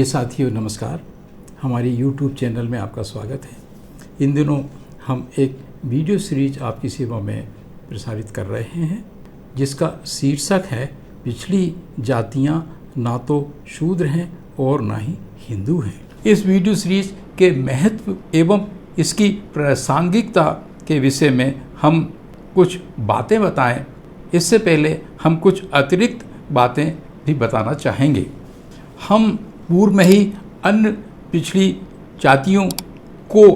साथियों नमस्कार, हमारी YouTube चैनल में आपका स्वागत है। इन दिनों हम एक वीडियो सीरीज आपकी सेवा में प्रसारित कर रहे हैं जिसका शीर्षक है पिछड़ी जातियां ना तो शूद्र हैं और ना ही हिंदू हैं। इस वीडियो सीरीज के महत्व एवं इसकी प्रासंगिकता के विषय में हम कुछ बातें बताएं। इससे पहले हम कुछ अतिरिक्त बातें भी बताना चाहेंगे। हम पूर्व में ही अन्य पिछड़ी जातियों को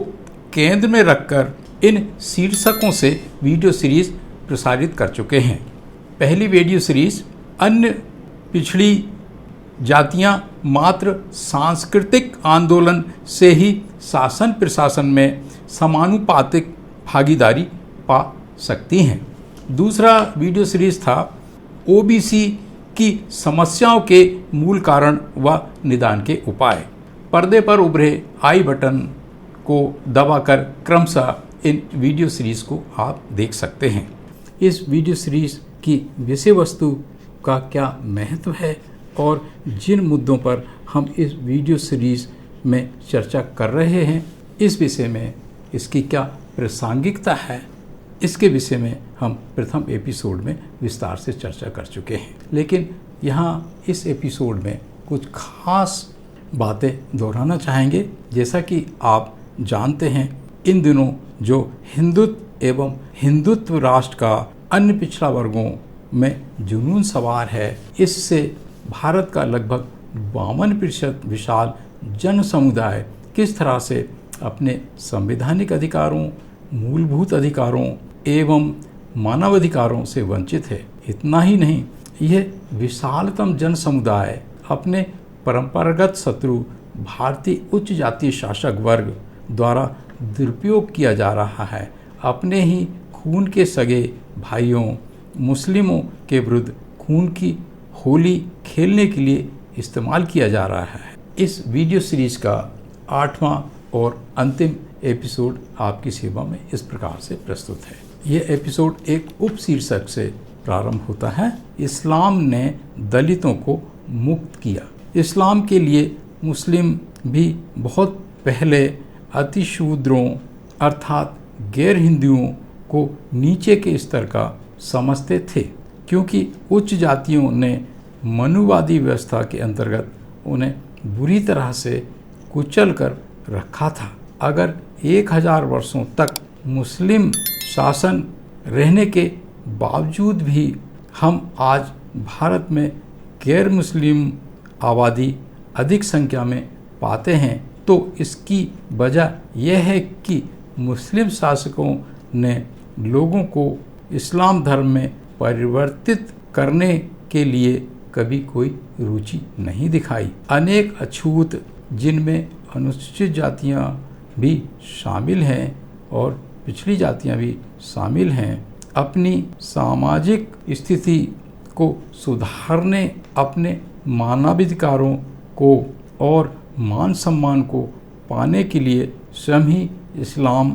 केंद्र में रखकर इन शीर्षकों से वीडियो सीरीज प्रसारित कर चुके हैं। पहली वीडियो सीरीज अन्य पिछड़ी जातियां मात्र सांस्कृतिक आंदोलन से ही शासन प्रशासन में समानुपातिक भागीदारी पा सकती हैं। दूसरा वीडियो सीरीज था ओबीसी की समस्याओं के मूल कारण व निदान के उपाय। पर्दे पर उभरे आई बटन को दबाकर क्रमशः इन वीडियो सीरीज को आप देख सकते हैं। इस वीडियो सीरीज की विषय वस्तु का क्या महत्व है और जिन मुद्दों पर हम इस वीडियो सीरीज में चर्चा कर रहे हैं, इस विषय में इसकी क्या प्रासंगिकता है, इसके विषय में हम प्रथम एपिसोड में विस्तार से चर्चा कर चुके हैं। लेकिन यहाँ इस एपिसोड में कुछ खास बातें दोहराना चाहेंगे। जैसा कि आप जानते हैं, इन दिनों जो हिंदुत्व एवं हिंदुत्व राष्ट्र का अन्य पिछड़ा वर्गों में जुनून सवार है, इससे भारत का लगभग 52% विशाल जन समुदाय किस तरह से अपने संवैधानिक अधिकारों, मूलभूत अधिकारों एवं मानवाधिकारों से वंचित है। इतना ही नहीं, यह विशालतम जन समुदाय अपने परंपरागत शत्रु भारतीय उच्च जातीय शासक वर्ग द्वारा दुरुपयोग किया जा रहा है। अपने ही खून के सगे भाइयों मुस्लिमों के विरुद्ध खून की होली खेलने के लिए इस्तेमाल किया जा रहा है। इस वीडियो सीरीज का 8वां और अंतिम एपिसोड आपकी सेवा में इस प्रकार से प्रस्तुत है। यह एपिसोड एक उप शीर्षक से प्रारंभ होता है, इस्लाम ने दलितों को मुक्त किया। इस्लाम के लिए मुस्लिम भी बहुत पहले अतिशूद्रों अर्थात गैर हिंदुओं को नीचे के स्तर का समझते थे, क्योंकि उच्च जातियों ने मनुवादी व्यवस्था के अंतर्गत उन्हें बुरी तरह से कुचल कर रखा था। अगर 1000 वर्षों तक मुस्लिम शासन रहने के बावजूद भी हम आज भारत में गैर मुस्लिम आबादी अधिक संख्या में पाते हैं, तो इसकी वजह यह है कि मुस्लिम शासकों ने लोगों को इस्लाम धर्म में परिवर्तित करने के लिए कभी कोई रुचि नहीं दिखाई। अनेक अछूत, जिनमें अनुसूचित जातियां भी शामिल हैं और पिछड़ी जातियां भी शामिल हैं, अपनी सामाजिक स्थिति को सुधारने, अपने मानवाधिकारों को और मान सम्मान को पाने के लिए स्वयं ही इस्लाम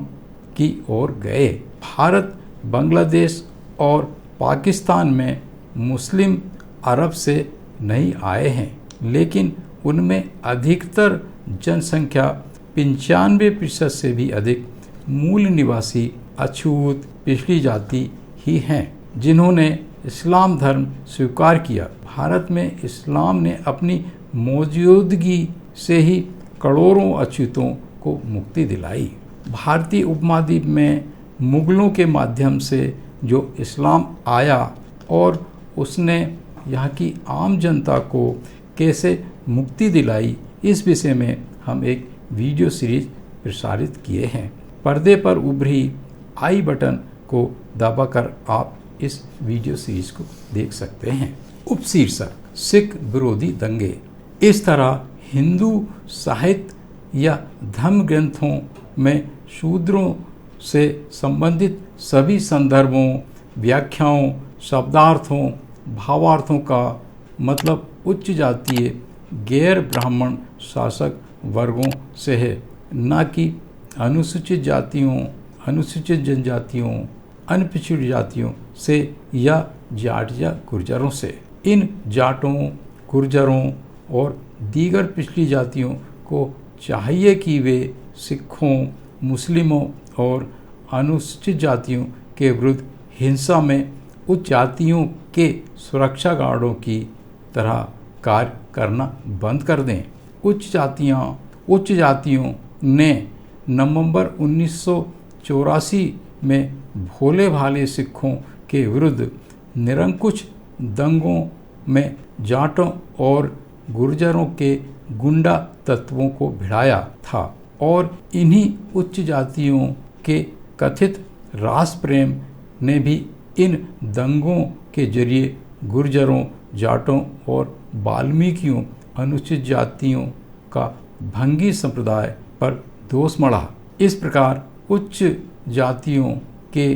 की ओर गए। भारत, बांग्लादेश और पाकिस्तान में मुस्लिम अरब से नहीं आए हैं, लेकिन उनमें अधिकतर जनसंख्या 95% से भी अधिक मूल निवासी अछूत पिछड़ी जाति ही हैं, जिन्होंने इस्लाम धर्म स्वीकार किया। भारत में इस्लाम ने अपनी मौजूदगी से ही करोड़ों अछूतों को मुक्ति दिलाई। भारतीय उपमहाद्वीप में मुगलों के माध्यम से जो इस्लाम आया और उसने यहाँ की आम जनता को कैसे मुक्ति दिलाई, इस विषय में हम एक वीडियो सीरीज प्रसारित किए हैं। पर्दे पर उभरी आई बटन को दबाकर आप इस वीडियो सीरीज को देख सकते हैं। उपशीर्षक सिख विरोधी दंगे। इस तरह हिंदू साहित्य या धर्म ग्रंथों में शूद्रों से संबंधित सभी संदर्भों, व्याख्याओं, शब्दार्थों, भावार्थों का मतलब उच्च जातीय गैर ब्राह्मण शासक वर्गों से है, न कि अनुसूचित जातियों, अनुसूचित जनजातियों, अन्य पिछड़ी जातियों से या जाट या गुर्जरों से। इन जाटों, गुर्जरों और दीगर पिछड़ी जातियों को चाहिए कि वे सिखों, मुस्लिमों और अनुसूचित जातियों के विरुद्ध हिंसा में उच्च जातियों के सुरक्षा गार्डों की तरह कार्य करना बंद कर दें। उच्च जातियों ने नवंबर 1984 में भोले भाले सिखों के विरुद्ध निरंकुश दंगों में जाटों और गुर्जरों के गुंडा तत्वों को भिड़ाया था और इन्हीं उच्च जातियों के कथित राष्ट्र प्रेम ने भी इन दंगों के जरिए गुर्जरों, जाटों और वाल्मीकियों अनुसूचित जातियों का भंगी संप्रदाय पर दोष मढ़ा। इस प्रकार उच्च जातियों के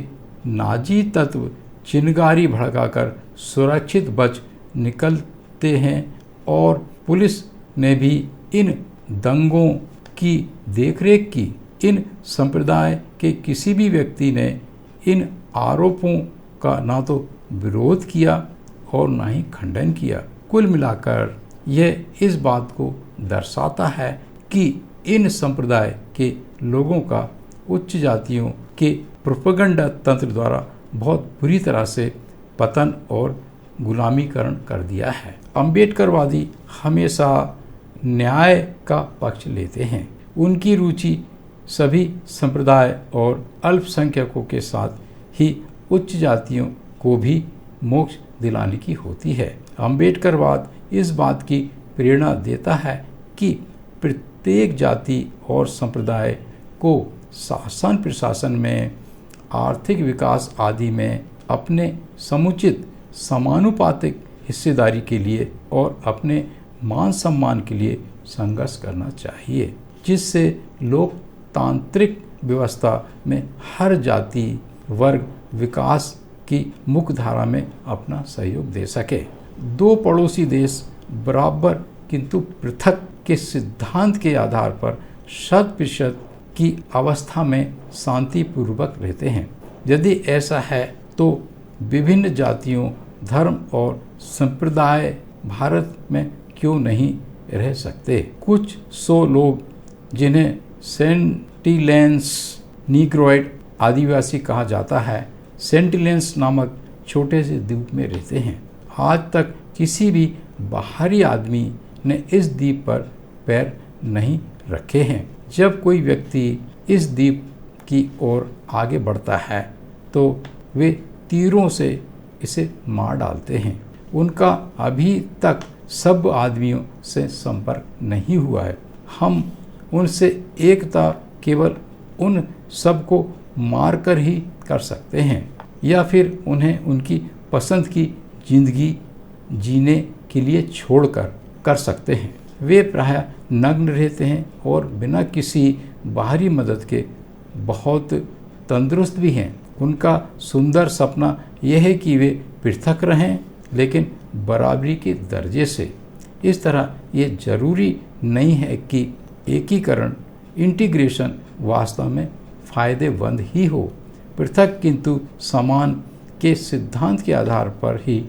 नाजी तत्व चिनगारी भड़काकर सुरक्षित बच निकलते हैं और पुलिस ने भी इन दंगों की देखरेख की। इन संप्रदाय के किसी भी व्यक्ति ने इन आरोपों का ना तो विरोध किया और ना ही खंडन किया। कुल मिलाकर यह इस बात को दर्शाता है कि इन संप्रदाय के लोगों का उच्च जातियों के प्रोपेगेंडा तंत्र द्वारा बहुत बुरी तरह से पतन और गुलामीकरण कर दिया है। अम्बेडकरवादी हमेशा न्याय का पक्ष लेते हैं। उनकी रुचि सभी संप्रदाय और अल्पसंख्यकों के साथ ही उच्च जातियों को भी मोक्ष दिलाने की होती है। अम्बेडकरवाद इस बात की प्रेरणा देता है कि प्रत्येक जाति और संप्रदाय को शासन प्रशासन में, आर्थिक विकास आदि में अपने समुचित समानुपातिक हिस्सेदारी के लिए और अपने मान सम्मान के लिए संघर्ष करना चाहिए, जिससे लोकतांत्रिक व्यवस्था में हर जाति वर्ग विकास की मुख्य धारा में अपना सहयोग दे सके। दो पड़ोसी देश बराबर किंतु पृथक के सिद्धांत के आधार पर 100% की अवस्था में शांतिपूर्वक रहते हैं। यदि ऐसा है तो विभिन्न जातियों, धर्म और संप्रदाय भारत में क्यों नहीं रह सकते? कुछ 100 लोग जिन्हें सेंटिलेंस नीग्रोइड आदिवासी कहा जाता है, सेंटिलेंस नामक छोटे से द्वीप में रहते हैं। आज तक किसी भी बाहरी आदमी ने इस द्वीप पर पैर नहीं रखे हैं। जब कोई व्यक्ति इस द्वीप की ओर आगे बढ़ता है तो वे तीरों से इसे मार डालते हैं। उनका अभी तक सब आदमियों से संपर्क नहीं हुआ है। हम उनसे एकता केवल उन सब को मारकर ही कर सकते हैं या फिर उन्हें उनकी पसंद की जिंदगी जीने के लिए छोड़कर कर सकते हैं। वे प्रायः नग्न रहते हैं और बिना किसी बाहरी मदद के बहुत तंदुरुस्त भी हैं। उनका सुंदर सपना यह है कि वे पृथक रहें, लेकिन बराबरी के दर्जे से। इस तरह ये जरूरी नहीं है कि एकीकरण, इंटीग्रेशन वास्तव में फायदेमंद ही हो। पृथक किंतु समान के सिद्धांत के आधार पर ही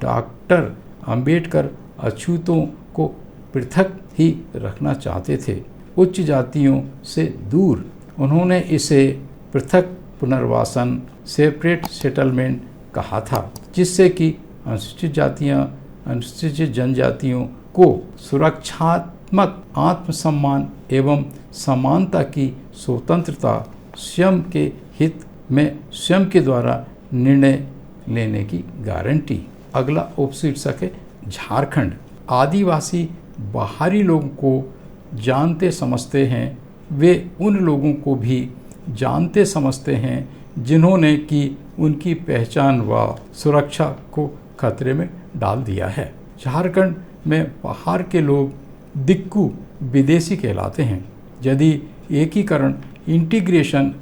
डॉक्टर अंबेडकर अछूतों को पृथक ही रखना चाहते थे, उच्च जातियों से दूर। उन्होंने इसे पृथक पुनर्वासन, सेपरेट सेटलमेंट कहा था, जिससे कि अनुसूचित जातियां, अनुसूचित जनजातियों को सुरक्षात्मक आत्मसम्मान एवं समानता की स्वतंत्रता, स्वयं के हित में स्वयं के द्वारा निर्णय लेने की गारंटी। अगला उपशीर्षक है झारखंड। आदिवासी बाहरी लोगों को जानते समझते हैं, वे उन लोगों को भी जानते समझते हैं जिन्होंने कि उनकी पहचान व सुरक्षा को खतरे में डाल दिया है। झारखंड में बाहर के लोग दिक्कू, विदेशी कहलाते हैं। यदि एकीकरण, इंटीग्रेशन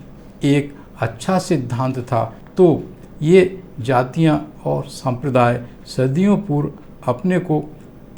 एक अच्छा सिद्धांत था तो ये जातियां और संप्रदाय सदियों पूर्व अपने को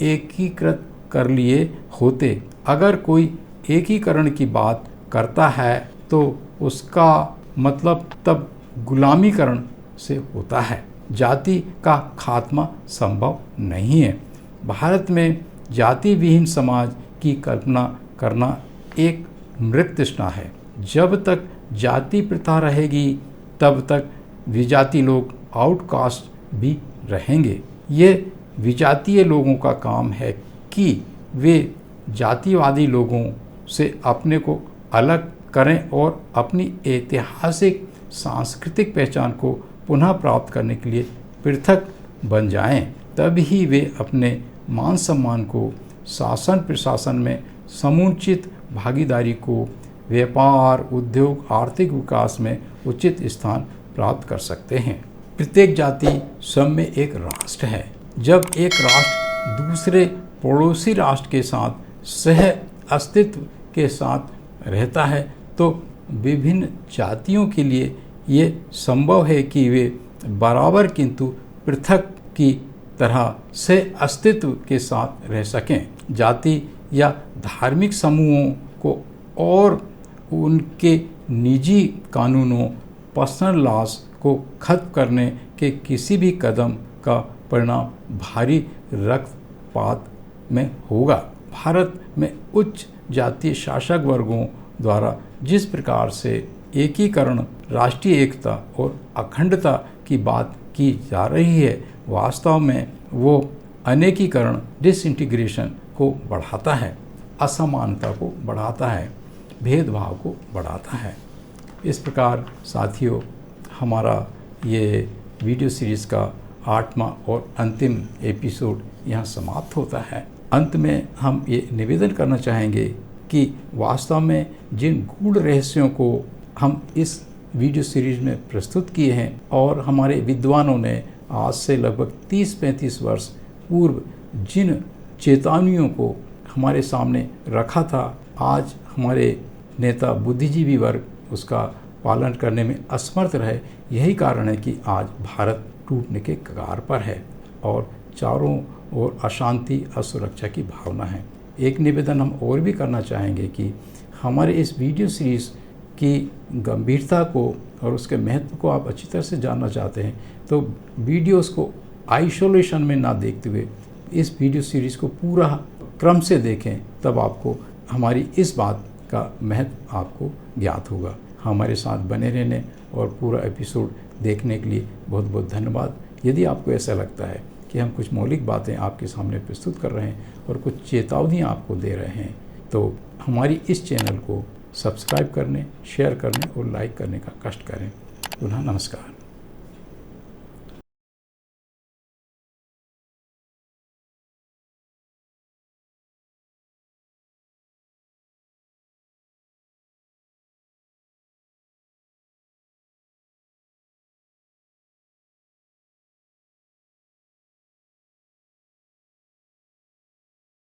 एकीकृत कर लिए होते। अगर कोई एकीकरण की बात करता है तो उसका मतलब तब गुलामीकरण से होता है। जाति का खात्मा संभव नहीं है। भारत में जाति विहीन समाज की कल्पना करना एक मृत तृष्णा है। जब तक जाति प्रथा रहेगी तब तक विजातीय लोग आउटकास्ट भी रहेंगे। ये विजातीय लोगों का काम है कि वे जातिवादी लोगों से अपने को अलग करें और अपनी ऐतिहासिक सांस्कृतिक पहचान को पुनः प्राप्त करने के लिए पृथक बन जाएं। तभी वे अपने मान सम्मान को, शासन प्रशासन में समुचित भागीदारी को, व्यापार, उद्योग, आर्थिक विकास में उचित स्थान प्राप्त कर सकते हैं। प्रत्येक जाति स्वयं में एक राष्ट्र है। जब एक राष्ट्र दूसरे पड़ोसी राष्ट्र के साथ सह अस्तित्व के साथ रहता है तो विभिन्न जातियों के लिए ये संभव है कि वे बराबर किंतु पृथक की तरह से अस्तित्व के साथ रह सकें। जाति या धार्मिक समूहों को और उनके निजी कानूनों, पर्सनल लॉज को खत्म करने के किसी भी कदम का परिणाम भारी रक्तपात में होगा। भारत में उच्च जातीय शासक वर्गों द्वारा जिस प्रकार से एकीकरण, राष्ट्रीय एकता और अखंडता की बात की जा रही है, वास्तव में वो अनेकीकरण, डिसइंटीग्रेशन को बढ़ाता है, असमानता को बढ़ाता है, भेदभाव को बढ़ाता है। इस प्रकार साथियों, हमारा ये वीडियो सीरीज़ का 8वां और अंतिम एपिसोड यहाँ समाप्त होता है। अंत में हम ये निवेदन करना चाहेंगे कि वास्तव में जिन गूढ़ रहस्यों को हम इस वीडियो सीरीज में प्रस्तुत किए हैं और हमारे विद्वानों ने आज से लगभग 30-35 वर्ष पूर्व जिन चेतावनियों को हमारे सामने रखा था, आज हमारे नेता बुद्धिजीवी वर्ग उसका पालन करने में असमर्थ रहे। यही कारण है कि आज भारत टूटने के कगार पर है और चारों ओर अशांति, असुरक्षा की भावना है। एक निवेदन हम और भी करना चाहेंगे कि हमारे इस वीडियो सीरीज़ की गंभीरता को और उसके महत्व को आप अच्छी तरह से जानना चाहते हैं तो वीडियोस को आइसोलेशन में ना देखते हुए इस वीडियो सीरीज़ को पूरा क्रम से देखें, तब आपको हमारी इस बात का महत्व आपको ज्ञात होगा। हमारे साथ बने रहने और पूरा एपिसोड देखने के लिए बहुत बहुत धन्यवाद। यदि आपको ऐसा लगता है कि हम कुछ मौलिक बातें आपके सामने प्रस्तुत कर रहे हैं और कुछ चेतावनी आपको दे रहे हैं तो हमारी इस चैनल को सब्सक्राइब करने, शेयर करने और लाइक करने का कष्ट करें। पुनः नमस्कार।